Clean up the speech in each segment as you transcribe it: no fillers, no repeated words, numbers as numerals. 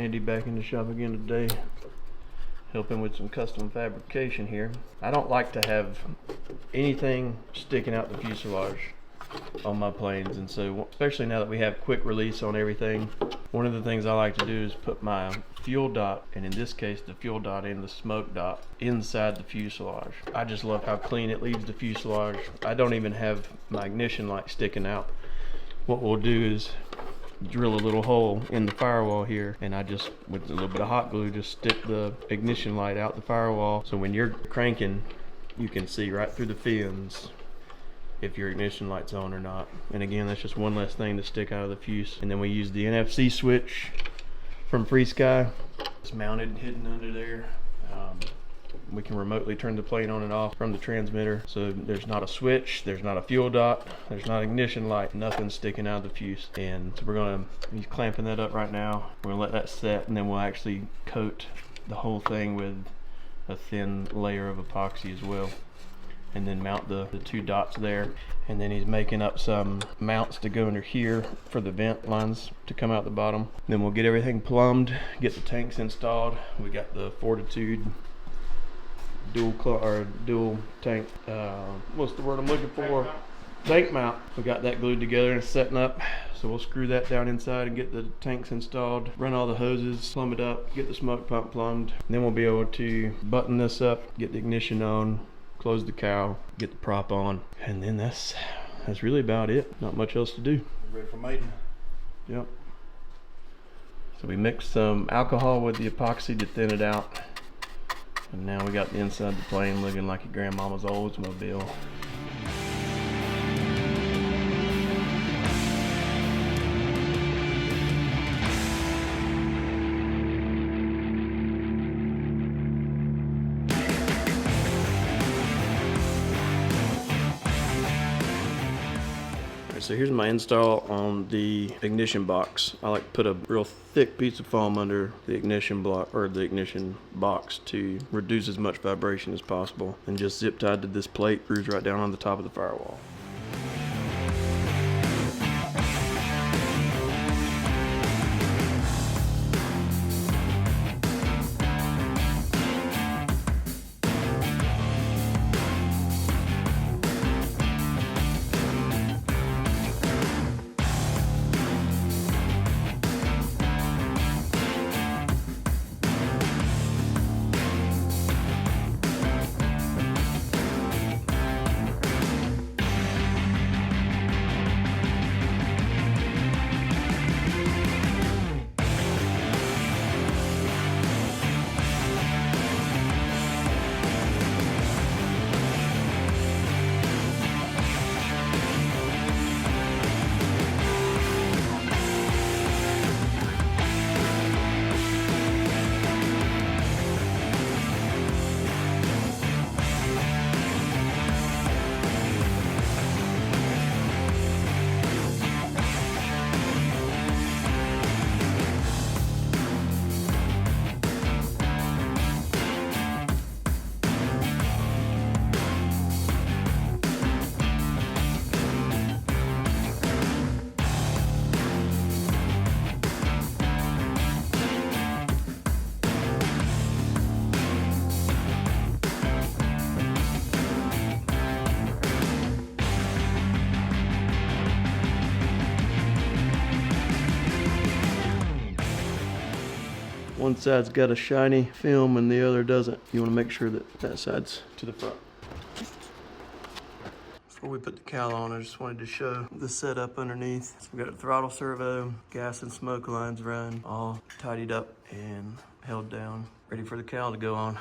Andy back in the shop again today, helping with some custom fabrication here. I don't like to have anything sticking out the fuselage on my planes, and so especially now that we have quick release on everything, one of the things I like to do is put my fuel dot, and in this case the fuel dot and the smoke dot, inside the fuselage. I just love how clean it leaves the fuselage. I don't even have my ignition light sticking out. What we'll do is drill a little hole in the firewall here, and I just, with a little bit of hot glue, just stick the ignition light out the firewall, so when you're cranking you can see right through the fins if your ignition light's on or not. And again, that's just one less thing to stick out of the fuse. And then we use the NFC switch from FreeSky. It's mounted, hidden under there. We can remotely turn the plane on and off from the transmitter. So there's not a switch, there's not a fuel dot, there's not an ignition light, nothing sticking out of the fuse. And so we're gonna, he's clamping that up right now. We're gonna let that set, and then we'll actually coat the whole thing with a thin layer of epoxy as well, and then mount the two dots there. And then he's making up some mounts to go under here for the vent lines to come out the bottom. Then we'll get everything plumbed, get the tanks installed. We got the Fortitude dual tank, what's the word I'm looking for? Tank mount. We got that glued together and setting up. So we'll screw that down inside and get the tanks installed, run all the hoses, plumb it up, get the smoke pump plumbed. And then we'll be able to button this up, get the ignition on, close the cowl, get the prop on, and then that's really about it. Not much else to do. Ready for Maiden? Yep. So we mixed some alcohol with the epoxy to thin it out, and now we got the inside of the plane looking like your grandmama's Oldsmobile. So here's my install on the ignition box. I like to put a real thick piece of foam under the ignition block, or the ignition box, to reduce as much vibration as possible, and just zip tied to this plate, screws right down on the top of the firewall. One side's got a shiny film and the other doesn't. You want to make sure that that side's to the front. Before we put the cowl on, I just wanted to show the setup underneath. So we got a throttle servo, gas and smoke lines run, all tidied up and held down, ready for the cowl to go on.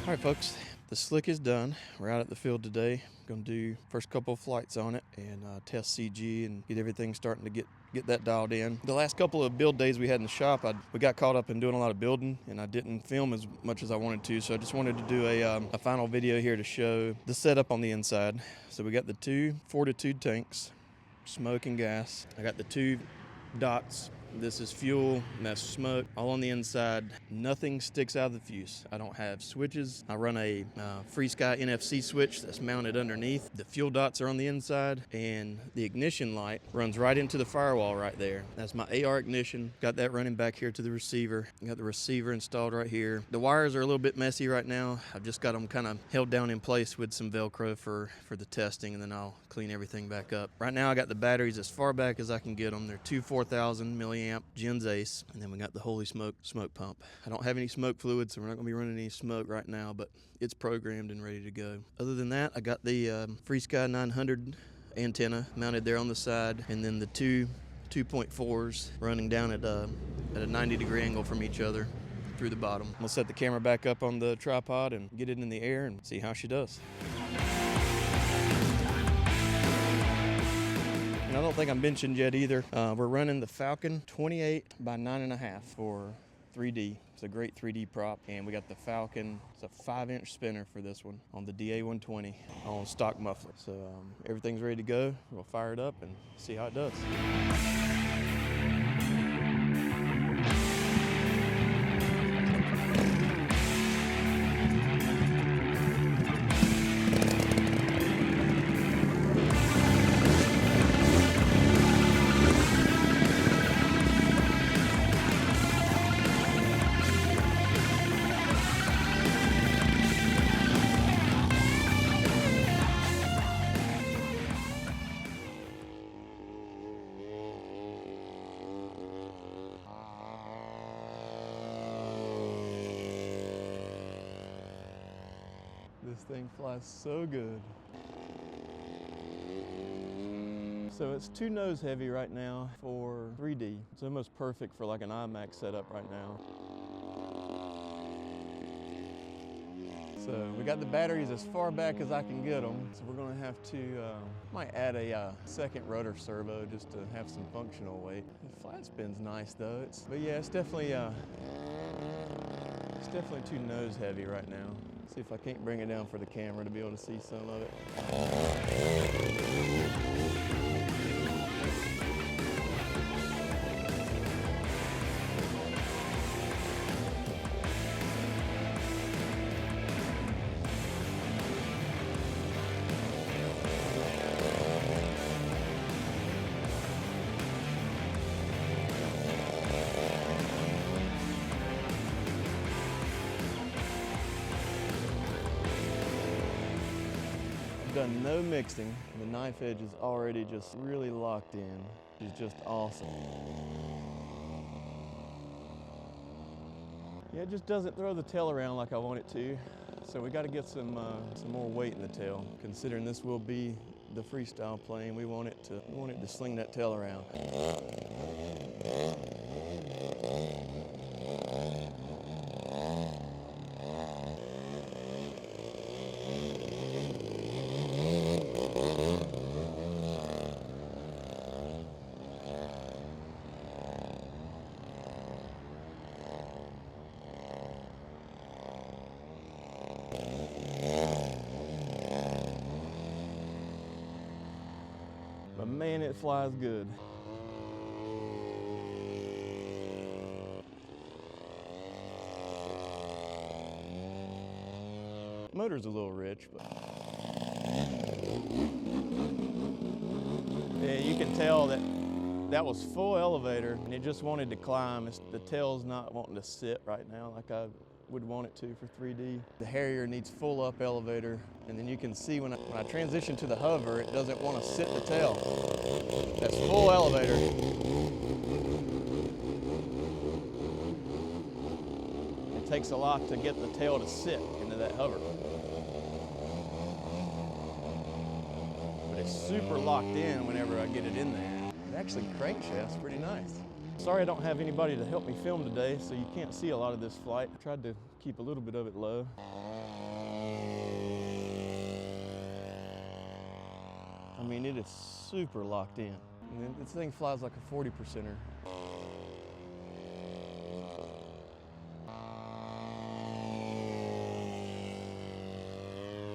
All right, folks. The slick is done. We're out at the field today. Gonna do first couple of flights on it and test CG and get everything starting to get that dialed in. The last couple of build days we had in the shop, we got caught up in doing a lot of building, and I didn't film as much as I wanted to, so I just wanted to do a final video here to show the setup on the inside. So we got the two Fortitude tanks, smoke and gas. I got the two dots This is fuel, and that's smoke, all on the inside. Nothing sticks out of the fuse. I don't have switches. I run a FreeSky NFC switch that's mounted underneath. The fuel dots are on the inside, and the ignition light runs right into the firewall right there. That's my AR ignition. Got that running back here to the receiver. Got the receiver installed right here. The wires are a little bit messy right now. I've just got them kind of held down in place with some Velcro for the testing, and then I'll clean everything back up. Right now I got the batteries as far back as I can get them. They're two 4,000 milliamp Gens Ace, and then we got the Holy Smoke smoke pump. I don't have any smoke fluid, so we're not going to be running any smoke right now, but it's programmed and ready to go. Other than that, I got the FreeSky 900 antenna mounted there on the side, and then the two 2.4s running down at a 90-degree angle from each other through the bottom. We'll set the camera back up on the tripod and get it in the air and see how she does. And I don't think I mentioned yet either, we're running the Falcon 28 by 9.5 for 3D. It's a great 3D prop, and we got the Falcon. It's a 5-inch spinner for this one on the DA120 on stock muffler. So everything's ready to go. We'll fire it up and see how it does. This thing flies so good. So it's too nose heavy right now for 3D. It's almost perfect for like an IMAC setup right now. So we got the batteries as far back as I can get them. So we're gonna have to, might add a second rotor servo just to have some functional weight. The flat spin's nice though. But yeah, it's definitely too nose heavy right now. See if I can't bring it down for the camera to be able to see some of it. Done no mixing. The knife edge is already just really locked in. It's just awesome. Yeah, it just doesn't throw the tail around like I want it to. So we got to get some more weight in the tail. Considering this will be the freestyle plane, we want it to sling that tail around. But man, it flies good. Motor's a little rich, but yeah, you can tell that was full elevator and it just wanted to climb. The tail's not wanting to sit right now like I would want it to for 3D. The Harrier needs full up elevator, and then you can see when I transition to the hover, it doesn't want to sit the tail. That's full elevator. It takes a lot to get the tail to sit into that hover. But it's super locked in whenever I get it in there. It actually crankshaft's pretty nice. Sorry I don't have anybody to help me film today, so you can't see a lot of this flight. I tried to keep a little bit of it low. I mean, it is super locked in. And this thing flies like a 40%er.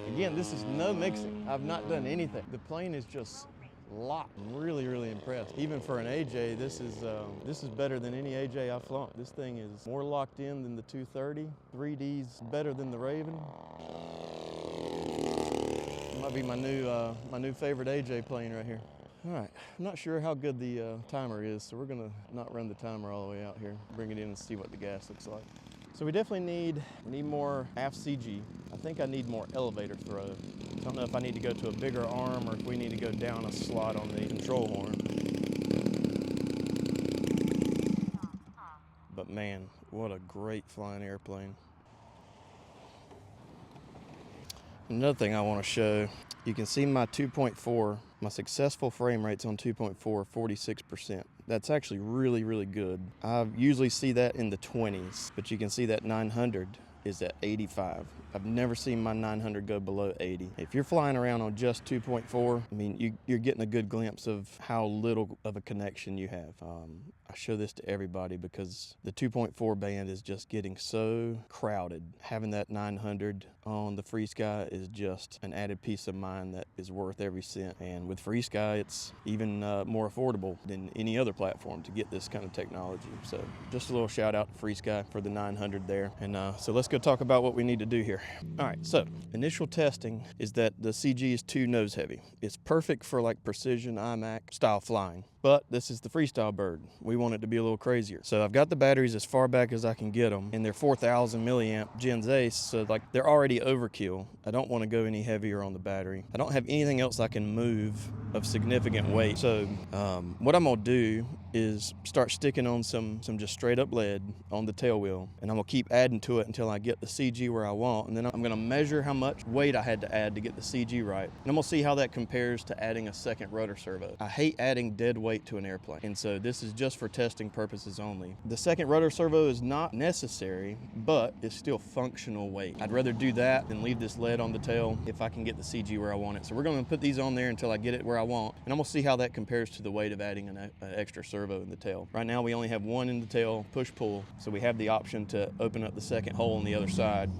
Again, this is no mixing. I've not done anything. The plane is just locked. I'm really, really impressed. Even for an AJ, this is better than any AJ I've flown. This thing is more locked in than the 230. 3D's better than the Raven. Might be my new favorite AJ plane right here. All right, I'm not sure how good the timer is, so we're gonna not run the timer all the way out here. Bring it in and see what the gas looks like. So we definitely need more aft CG. I think I need more elevator throw. I don't know if I need to go to a bigger arm or if we need to go down a slot on the control horn. But man, what a great flying airplane. Another thing I want to show, you can see my 2.4, my successful frame rates on 2.4, 46%. That's actually really, really good. I usually see that in the 20s, but you can see that 900 is at 85. I've never seen my 900 go below 80. If you're flying around on just 2.4, I mean, you're getting a good glimpse of how little of a connection you have. I show this to everybody because the 2.4 band is just getting so crowded. Having that 900 on the FreeSky is just an added peace of mind that is worth every cent. And with FreeSky, it's even more affordable than any other platform to get this kind of technology. So just a little shout out to FreeSky for the 900 there. And so let's go talk about what we need to do here. All right, so initial testing is that the CG is too nose heavy. It's perfect for like precision IMAC style flying, but this is the freestyle bird. We want it to be a little crazier. So I've got the batteries as far back as I can get them, and they're 4,000 milliamp Gens Ace, so like they're already overkill. I don't want to go any heavier on the battery. I don't have anything else I can move of significant weight. So what I'm gonna do is start sticking on some just straight up lead on the tail wheel, and I'm gonna keep adding to it until I get the CG where I want, and then I'm gonna measure how much weight I had to add to get the CG right, and I'm gonna see how that compares to adding a second rotor servo. I hate adding dead weight to an airplane, and so this is just for testing purposes only. The second rotor servo is not necessary, but it's still functional weight. I'd rather do that than leave this lead on the tail if I can get the CG where I want it. So we're gonna put these on there until I get it where I want, and I'm gonna see how that compares to the weight of adding an extra servo in the tail. Right now we only have one in the tail, push-pull, so we have the option to open up the second hole on the other side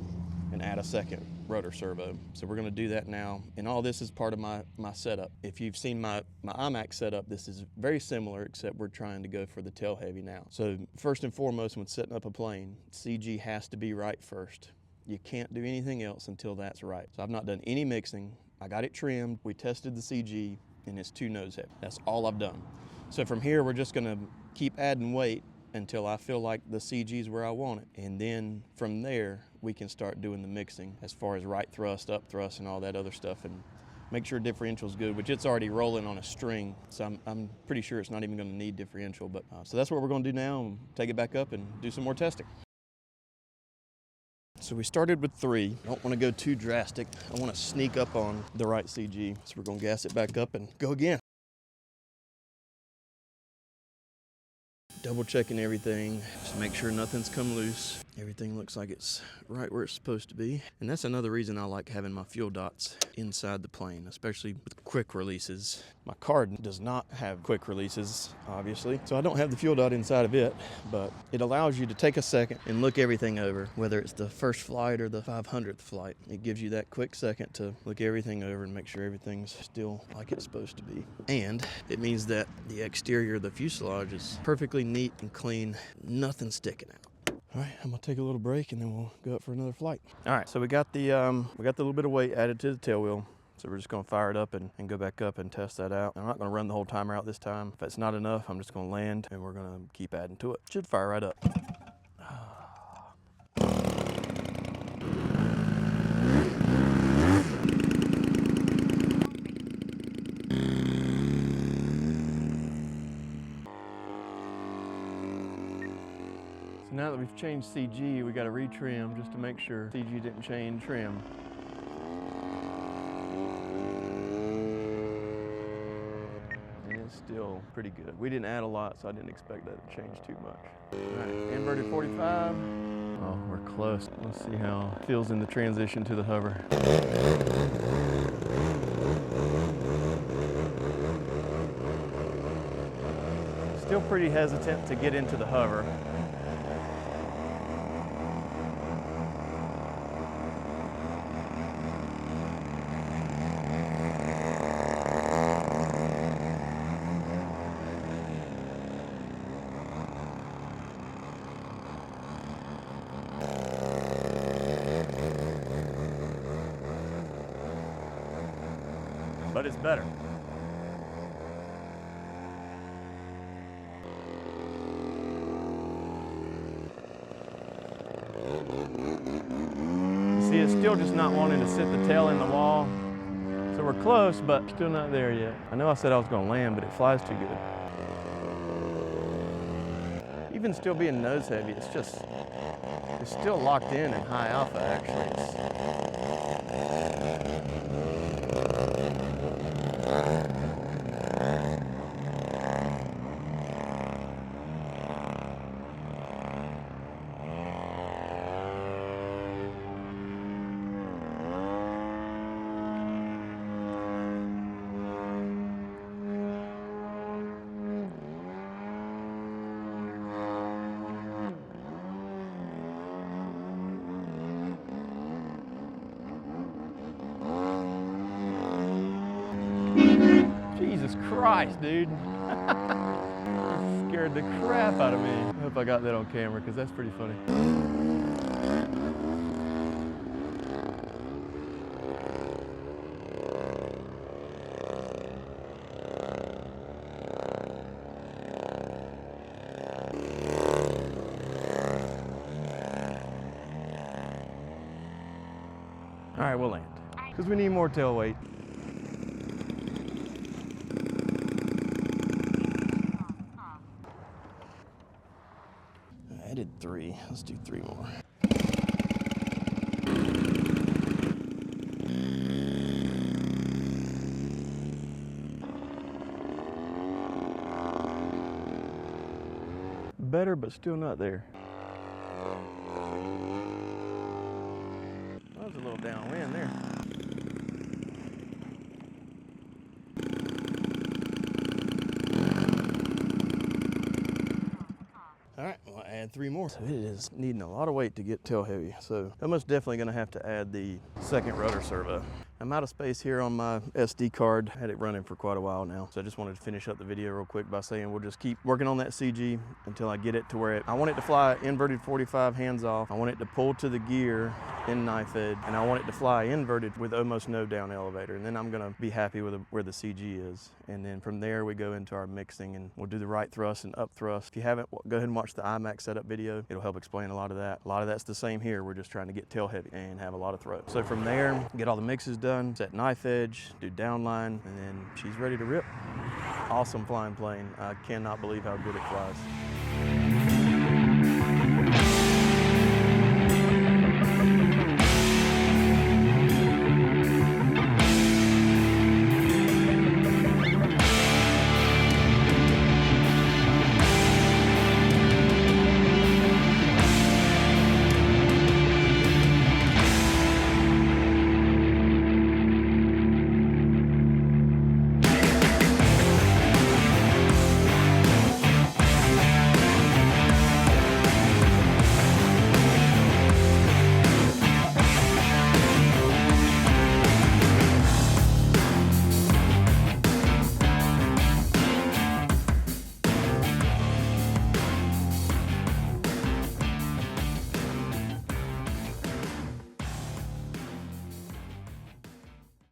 and add a second rotor servo. So we're gonna do that now, and all this is part of my setup. If you've seen my IMAC setup, this is very similar, except we're trying to go for the tail heavy now. So first and foremost, when setting up a plane, CG has to be right first. You can't do anything else until that's right. So I've not done any mixing. I got it trimmed, we tested the CG, and it's too nose heavy. That's all I've done. So from here, we're just gonna keep adding weight until I feel like the CG is where I want it. And then from there, we can start doing the mixing as far as right thrust, up thrust, and all that other stuff, and make sure differential's good, which it's already rolling on a string. So I'm pretty sure it's not even gonna need differential. But so that's what we're gonna do now, and take it back up and do some more testing. So we started with 3. I don't want to go too drastic. I want to sneak up on the right CG. So we're going to gas it back up and go again. Double checking everything, just make sure nothing's come loose. Everything looks like it's right where it's supposed to be. And that's another reason I like having my fuel dots inside the plane, especially with quick releases. My card does not have quick releases, obviously, so I don't have the fuel dot inside of it, but it allows you to take a second and look everything over, whether it's the first flight or the 500th flight. It gives you that quick second to look everything over and make sure everything's still like it's supposed to be. And it means that the exterior of the fuselage is perfectly neat and clean, nothing sticking out. All right, I'm gonna take a little break and then we'll go up for another flight. All right, so we got the little bit of weight added to the tail wheel. So we're just gonna fire it up and go back up and test that out. I'm not gonna run the whole timer out this time. If it's not enough, I'm just gonna land and we're gonna keep adding to it. Should fire right up. So now that we've changed CG, we got to retrim just to make sure CG didn't change trim. And it's still pretty good. We didn't add a lot, so I didn't expect that to change too much. All right, inverted 45. Oh, we're close. Let's see how it feels in the transition to the hover. Still pretty hesitant to get into the hover. but it's better. You see, it's still just not wanting to sit the tail in the wall. So we're close, but still not there yet. I know I said I was gonna land, but it flies too good. Even still being nose heavy, it's still locked in high alpha actually. Jesus Christ, dude. You scared the crap out of me. I hope I got that on camera because that's pretty funny. All right, we'll land because we need more tail weight. I did 3. Let's do 3 more. Better, but still not there. That was a little downwind there. All right, well, add 3 more. So it is needing a lot of weight to get tail heavy. So I'm most definitely gonna have to add the second rudder servo. I'm out of space here on my SD card. I had it running for quite a while now. So I just wanted to finish up the video real quick by saying we'll just keep working on that CG until I get it to where I want it to fly inverted 45 hands off. I want it to pull to the gear in knife edge, and I want it to fly inverted with almost no down elevator. And then I'm gonna be happy with where the CG is. And then from there we go into our mixing and we'll do the right thrust and up thrust. If you haven't, go ahead and watch the IMAC setup video. It'll help explain a lot of that. A lot of that's the same here. We're just trying to get tail heavy and have a lot of throw. So from there, get all the mixes done, set knife edge, do downline, and then she's ready to rip. Awesome flying plane. I cannot believe how good it flies.